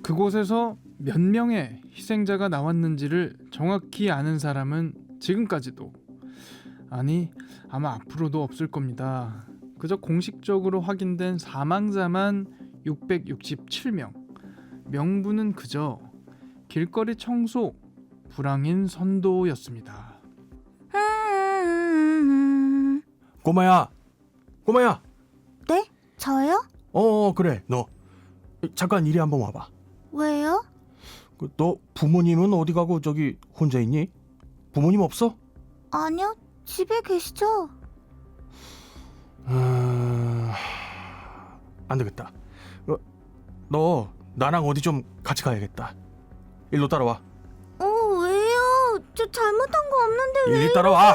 그곳에서 몇 명의 희생자가 나왔는지를 정확히 아는 사람은 지금까지도, 아니 아마 앞으로도 없을 겁니다. 그저 공식적으로 확인된 사망자만 667명. 명분은 그저 길거리 청소, 불황인 선도였습니다. 꼬마야, 꼬마야. 네? 저요? 그래, 너 잠깐 이리 한번 와봐. 왜요? 너 부모님은 어디 가고 저기 혼자 있니? 부모님 없어? 아니요, 집에 계시죠? 안 되겠다. 너 나랑 어디 좀 같이 가야겠다. 일로 따라와. 왜요? 저 잘못한 거 없는데 왜 이리 따라와.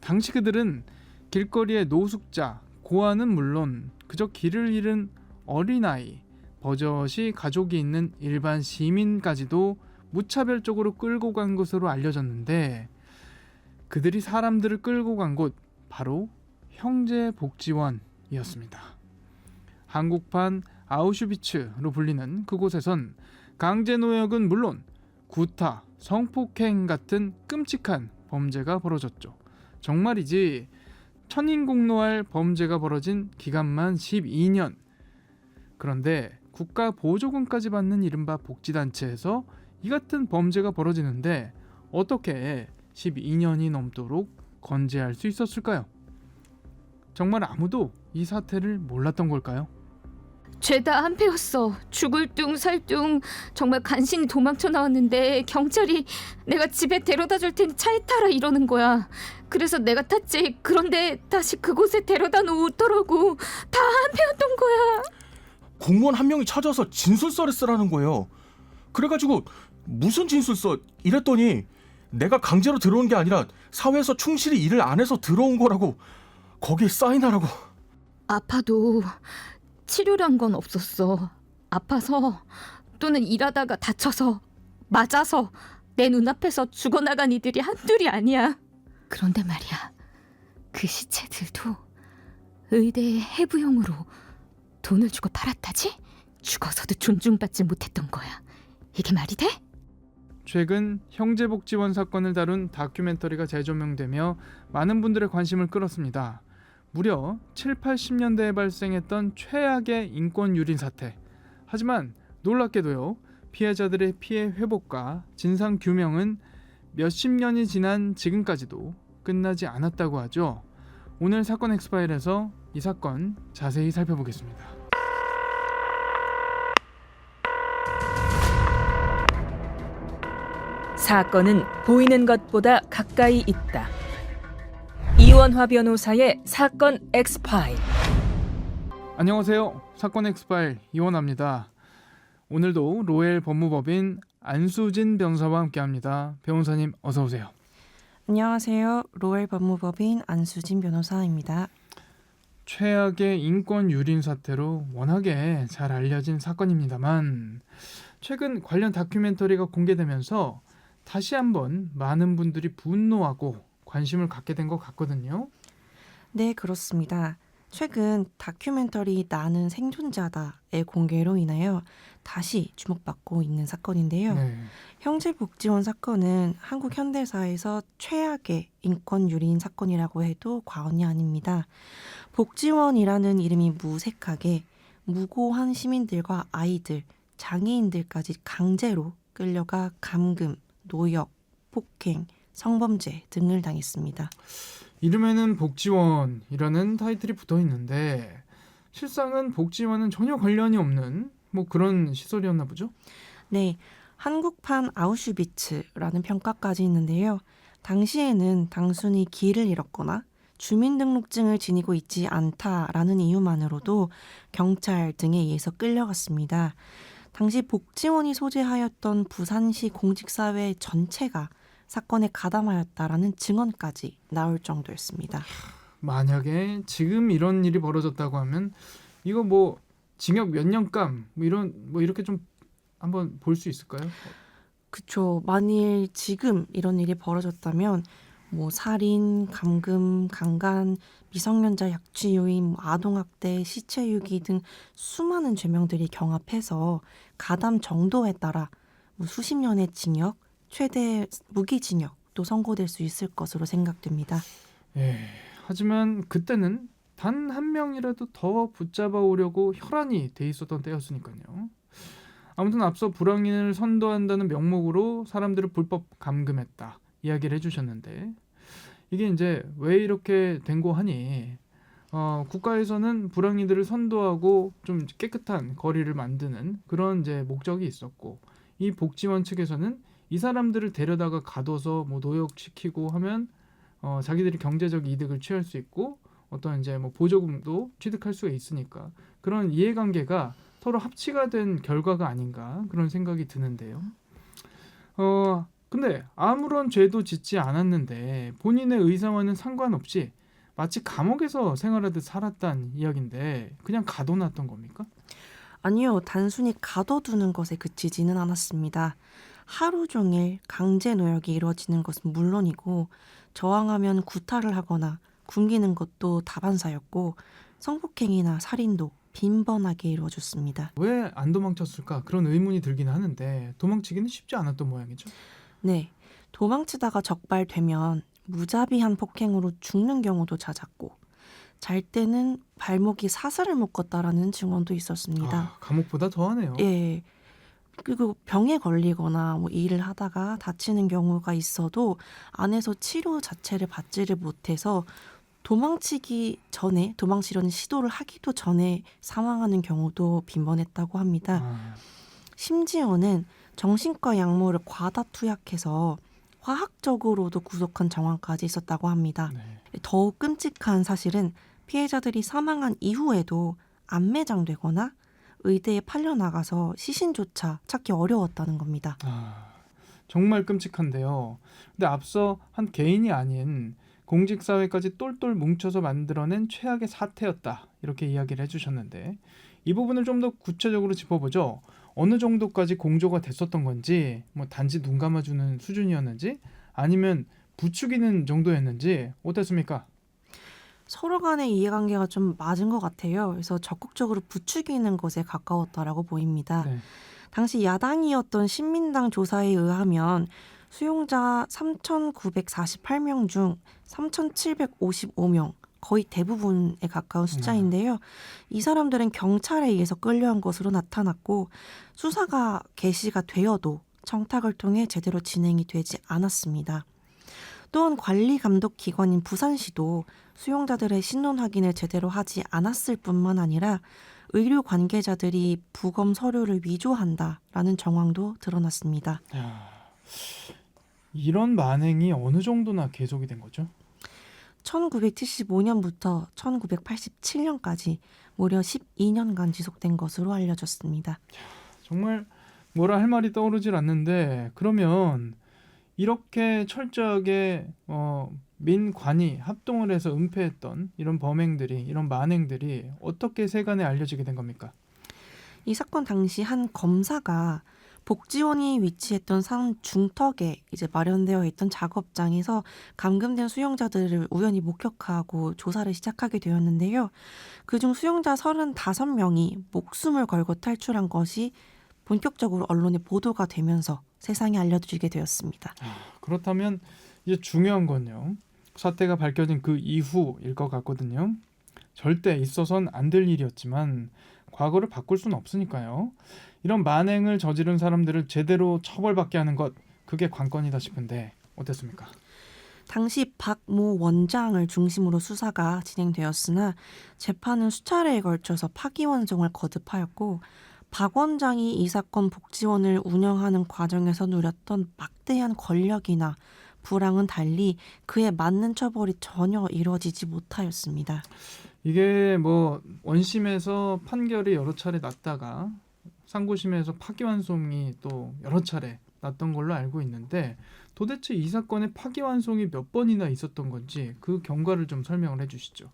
당시 그들은 길거리의 노숙자, 고아는 물론 그저 길을 잃은 어린아이, 버젓이 가족이 있는 일반 시민까지도 무차별적으로 끌고 간 것으로 알려졌는데, 그들이 사람들을 끌고 간 곳 바로 형제복지원이었습니다. 한국판 아우슈비츠로 불리는 그곳에선 강제노역은 물론 구타, 성폭행 같은 끔찍한 범죄가 벌어졌죠. 정말이지 천인공노할 범죄가 벌어진 기간만 12년. 그런데 국가 보조금까지 받는 이른바 복지단체에서 이 같은 범죄가 벌어지는데 어떻게 12년이 넘도록 건재할 수 있었을까요? 정말 아무도 이 사태를 몰랐던 걸까요? 죄다 한패였어. 죽을 둥 살 둥 정말 간신히 도망쳐 나왔는데 경찰이 내가 집에 데려다 줄 테니 차에 타라 이러는 거야. 그래서 내가 탔지. 그런데 다시 그곳에 데려다 놓더라고. 다 한패였던 거야. 공무원 한 명이 찾아서 진술서를 쓰라는 거예요. 그래가지고 무슨 진술서 이랬더니 내가 강제로 들어온 게 아니라 사회에서 충실히 일을 안 해서 들어온 거라고 거기에 사인하라고. 아파도 치료란 건 없었어. 아파서 또는 일하다가 다쳐서 맞아서 내 눈앞에서 죽어나간 이들이 한둘이 아니야. 그런데 말이야, 그 시체들도 의대의 해부용으로 돈을 주고 팔았다지? 죽어서도 존중받지 못했던 거야. 이게 말이 돼? 최근 형제복지원 사건을 다룬 다큐멘터리가 재조명되며 많은 분들의 관심을 끌었습니다. 무려 7, 80년대에 발생했던 최악의 인권 유린 사태. 하지만 놀랍게도요, 피해자들의 피해 회복과 진상 규명은 몇십 년이 지난 지금까지도 끝나지 않았다고 하죠. 오늘 사건 엑스파일에서 이 사건 자세히 살펴보겠습니다. 사건은 보이는 것보다 가까이 있다. 이원화 변호사의 사건 엑스파일. 안녕하세요. 사건 엑스파일 이원화입니다. 오늘도 로엘 법무법인 안수진 변호사와 함께합니다. 변호사님 어서 오세요. 안녕하세요. 로엘 법무법인 안수진 변호사입니다. 최악의 인권 유린 사태로 워낙에 잘 알려진 사건입니다만, 최근 관련 다큐멘터리가 공개되면서 다시 한번 많은 분들이 분노하고 관심을 갖게 된 것 같거든요. 네, 그렇습니다. 최근 다큐멘터리 나는 생존자다의 공개로 인하여 다시 주목받고 있는 사건인데요. 네. 형제복지원 사건은 한국 현대사에서 최악의 인권 유린 사건이라고 해도 과언이 아닙니다. 복지원이라는 이름이 무색하게 무고한 시민들과 아이들, 장애인들까지 강제로 끌려가 감금, 노역, 폭행, 성범죄 등을 당했습니다. 이름에는 복지원이라는 타이틀이 붙어 있는데 실상은 복지원은 전혀 관련이 없는 그런 시설이었나 보죠? 네, 한국판 아우슈비츠라는 평가까지 있는데요. 당시에는 단순히 길을 잃었거나 주민등록증을 지니고 있지 않다라는 이유만으로도 경찰 등에 의해서 끌려갔습니다. 당시 복지원이 소재하였던 부산시 공직사회 전체가 사건에 가담하였다라는 증언까지 나올 정도였습니다. 만약에 지금 이런 일이 벌어졌다고 하면 이거 징역 몇 년감 이렇게 좀 한번 볼 수 있을까요? 그쵸. 만일 지금 이런 일이 벌어졌다면 살인, 감금, 강간, 미성년자 약취 유인, 아동학대, 시체 유기 등 수많은 죄명들이 경합해서 가담 정도에 따라 수십 년의 징역, 최대 무기징역도 선고될 수 있을 것으로 생각됩니다. 예. 하지만 그때는 단 한 명이라도 더 붙잡아 오려고 혈안이 돼 있었던 때였으니까요. 아무튼 앞서 불황인을 선도한다는 명목으로 사람들을 불법 감금했다 이야기를 해주셨는데 이게 이제 왜 이렇게 된 거 하니 국가에서는 불황이들을 선도하고 좀 깨끗한 거리를 만드는 그런 이제 목적이 있었고 이 복지원 측에서는 이 사람들을 데려다가 가둬서 뭐 노역시키고 하면 자기들이 경제적 이득을 취할 수 있고 어떤 이제 뭐 보조금도 취득할 수가 있으니까 그런 이해관계가 서로 합치가 된 결과가 아닌가 그런 생각이 드는데요. 근데 아무런 죄도 짓지 않았는데 본인의 의사와는 상관없이 마치 감옥에서 생활하듯 살았단 이야기인데 그냥 가둬놨던 겁니까? 아니요, 단순히 가둬두는 것에 그치지는 않았습니다. 하루 종일 강제 노역이 이루어지는 것은 물론이고 저항하면 구타를 하거나 굶기는 것도 다반사였고 성폭행이나 살인도 빈번하게 이루어졌습니다. 왜 안 도망쳤을까 그런 의문이 들긴 하는데 도망치기는 쉽지 않았던 모양이죠. 네, 도망치다가 적발되면 무자비한 폭행으로 죽는 경우도 잦았고 잘 때는 발목이 사슬을 묶었다라는 증언도 있었습니다. 감옥보다 더하네요. 예. 그리고 병에 걸리거나 뭐 일을 하다가 다치는 경우가 있어도 안에서 치료 자체를 받지를 못해서 도망치려는 시도를 하기도 전에 사망하는 경우도 빈번했다고 합니다. 심지어는 정신과 약물을 과다 투약해서 화학적으로도 구속한 정황까지 있었다고 합니다. 네. 더욱 끔찍한 사실은 피해자들이 사망한 이후에도 안매장되거나 의대에 팔려나가서 시신조차 찾기 어려웠다는 겁니다. 정말 끔찍한데요. 근데 앞서 한 개인이 아닌 공직사회까지 똘똘 뭉쳐서 만들어낸 최악의 사태였다 이렇게 이야기를 해주셨는데 이 부분을 좀 더 구체적으로 짚어보죠. 어느 정도까지 공조가 됐었던 건지 뭐 단지 눈 감아주는 수준이었는지 아니면 부추기는 정도였는지 어땠습니까? 서로 간의 이해관계가 좀 맞은 것 같아요. 그래서 적극적으로 부추기는 것에 가까웠다라고 보입니다. 네. 당시 야당이었던 신민당 조사에 의하면 수용자 3,948명 중 3,755명, 거의 대부분에 가까운 숫자인데요. 이 사람들은 경찰에 의해서 끌려온 것으로 나타났고 수사가 개시가 되어도 청탁을 통해 제대로 진행이 되지 않았습니다. 또한 관리 감독 기관인 부산시도 수용자들의 신원 확인을 제대로 하지 않았을 뿐만 아니라 의료 관계자들이 부검 서류를 위조한다라는 정황도 드러났습니다. 이런 만행이 어느 정도나 계속이 된 거죠? 1975년부터 1987년까지 무려 12년간 지속된 것으로 알려졌습니다. 정말 뭐라 할 말이 떠오르질 않는데 그러면 이렇게 철저하게 민관이 합동을 해서 은폐했던 이런 범행들이 이런 만행들이 어떻게 세간에 알려지게 된 겁니까? 이 사건 당시 한 검사가 복지원이 위치했던 산 중턱에 이제 마련되어 있던 작업장에서 감금된 수용자들을 우연히 목격하고 조사를 시작하게 되었는데요. 그중 수용자 35명이 목숨을 걸고 탈출한 것이 본격적으로 언론에 보도가 되면서 세상에 알려지게 되었습니다. 그렇다면 이제 중요한 건요. 사태가 밝혀진 그 이후일 것 같거든요. 절대 있어선 안 될 일이었지만 과거를 바꿀 수는 없으니까요. 이런 만행을 저지른 사람들을 제대로 처벌받게 하는 것 그게 관건이다 싶은데 어땠습니까? 당시 박모 원장을 중심으로 수사가 진행되었으나 재판은 수차례에 걸쳐서 파기환송을 거듭하였고 박 원장이 이 사건 복지원을 운영하는 과정에서 누렸던 막대한 권력이나 불황은 달리 그에 맞는 처벌이 전혀 이루어지지 못하였습니다. 이게 뭐 원심에서 판결이 여러 차례 났다가 상고심에서 파기환송이 또 여러 차례 났던 걸로 알고 있는데 도대체 이 사건의 파기환송이 몇 번이나 있었던 건지 그 경과를 좀 설명을 해주시죠.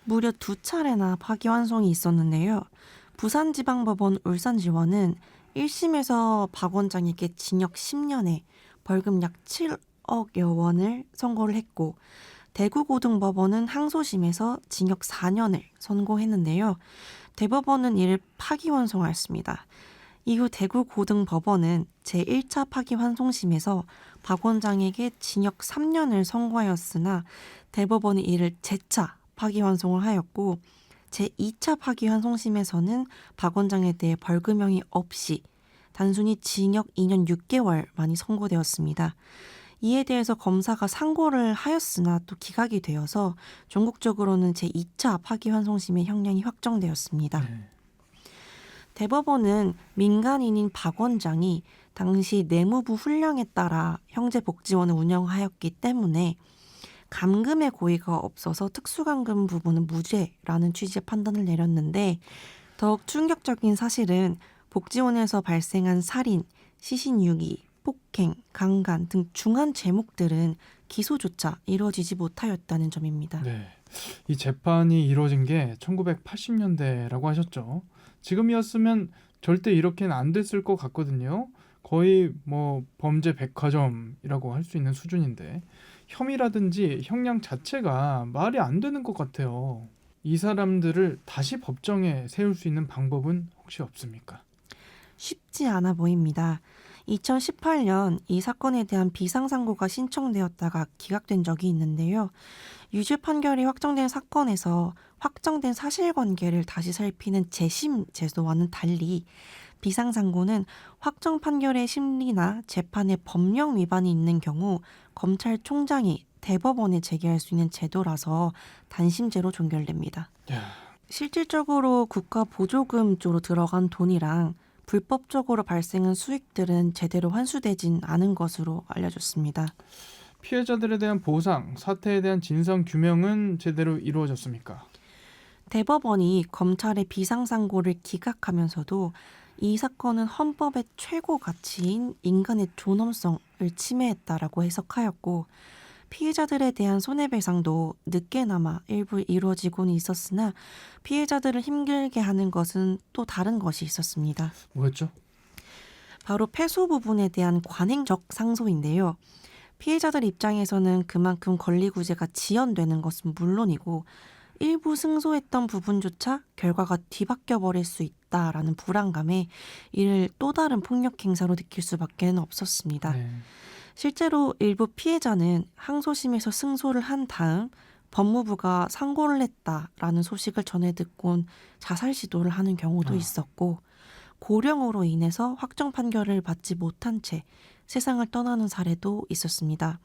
무려 2차례나 파기환송이 있었는데요. 부산지방법원 울산지원은 1심에서 박 원장에게 징역 10년에 벌금 약 7억여 원을 선고를 했고 대구고등법원은 항소심에서 징역 4년을 선고했는데요. 대법원은 이를 파기환송하였습니다. 이후 대구고등법원은 제1차 파기환송심에서 박 원장에게 징역 3년을 선고하였으나 대법원이 이를 재차 파기환송을 하였고 제2차 파기환송심에서는 박 원장에 대해 벌금형이 없이 단순히 징역 2년 6개월만이 선고되었습니다. 이에 대해서 검사가 상고를 하였으나 또 기각이 되어서 전국적으로는 제2차 파기환송심의 형량이 확정되었습니다. 네. 대법원은 민간인인 박 원장이 당시 내무부 훈령에 따라 형제복지원을 운영하였기 때문에 감금의 고의가 없어서 특수감금 부분은 무죄라는 취지의 판단을 내렸는데 더욱 충격적인 사실은 복지원에서 발생한 살인, 시신유기, 폭행, 강간 등 중한 제목들은 기소조차 이루어지지 못하였다는 점입니다. 네. 이 재판이 이루어진 게 1980년대라고 하셨죠. 지금이었으면 절대 이렇게는 안 됐을 것 같거든요. 거의 뭐 범죄 백화점이라고 할 수 있는 수준인데 혐의라든지 형량 자체가 말이 안 되는 것 같아요. 이 사람들을 다시 법정에 세울 수 있는 방법은 혹시 없습니까? 쉽지 않아 보입니다. 2018년 이 사건에 대한 비상상고가 신청되었다가 기각된 적이 있는데요. 유죄 판결이 확정된 사건에서 확정된 사실관계를 다시 살피는 재심 제도와는 달리 비상상고는 확정 판결의 심리나 재판의 법령 위반이 있는 경우 검찰총장이 대법원에 제기할 수 있는 제도라서 단심제로 종결됩니다. 야, 실질적으로 국가 보조금 쪽으로 들어간 돈이랑 불법적으로 발생한 수익들은 제대로 환수되진 않은 것으로 알려졌습니다. 피해자들에 대한 보상, 사태에 대한 진상 규명은 제대로 이루어졌습니까? 대법원이 검찰의 비상상고를 기각하면서도 이 사건은 헌법의 최고 가치인 인간의 존엄성을 침해했다라고 해석하였고 피해자들에 대한 손해배상도 늦게나마 일부 이루어지고는 있었으나 피해자들을 힘들게 하는 것은 또 다른 것이 있었습니다. 뭐였죠? 바로 패소 부분에 대한 관행적 상소인데요. 피해자들 입장에서는 그만큼 권리구제가 지연되는 것은 물론이고 일부 승소했던 부분조차 결과가 뒤바뀌어 버릴 수 있다라는 불안감에 이를 또 다른 폭력 행사로 느낄 수밖에 없었습니다. 네. 실제로 일부 피해자는 항소심에서 승소를 한 다음 법무부가 상고를 했다라는 소식을 전해 듣곤 자살 시도를 하는 경우도 있었고 고령으로 인해서 확정 판결을 받지 못한 채 세상을 떠나는 사례도 있었습니다.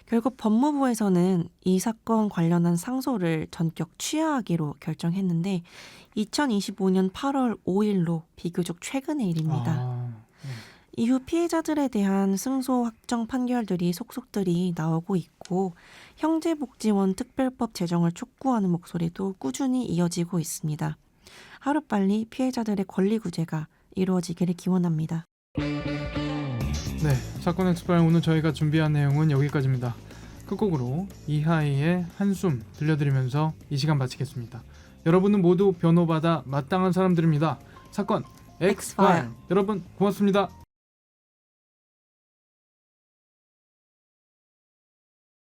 결국 법무부에서는 이 사건 관련한 상소를 전격 취하하기로 결정했는데 2025년 8월 5일로 비교적 최근의 일입니다. 아, 이후 피해자들에 대한 승소 확정 판결들이 속속들이 나오고 있고 형제복지원 특별법 제정을 촉구하는 목소리도 꾸준히 이어지고 있습니다. 하루빨리 피해자들의 권리 구제가 이루어지기를 기원합니다. 네, 사건 엑스파일 오늘 저희가 준비한 내용은 여기까지입니다. 끝곡으로 이하이의 한숨 들려드리면서 이 시간 마치겠습니다. 여러분은 모두 변호받아 마땅한 사람들입니다. 사건 엑스파일. 여러분 고맙습니다.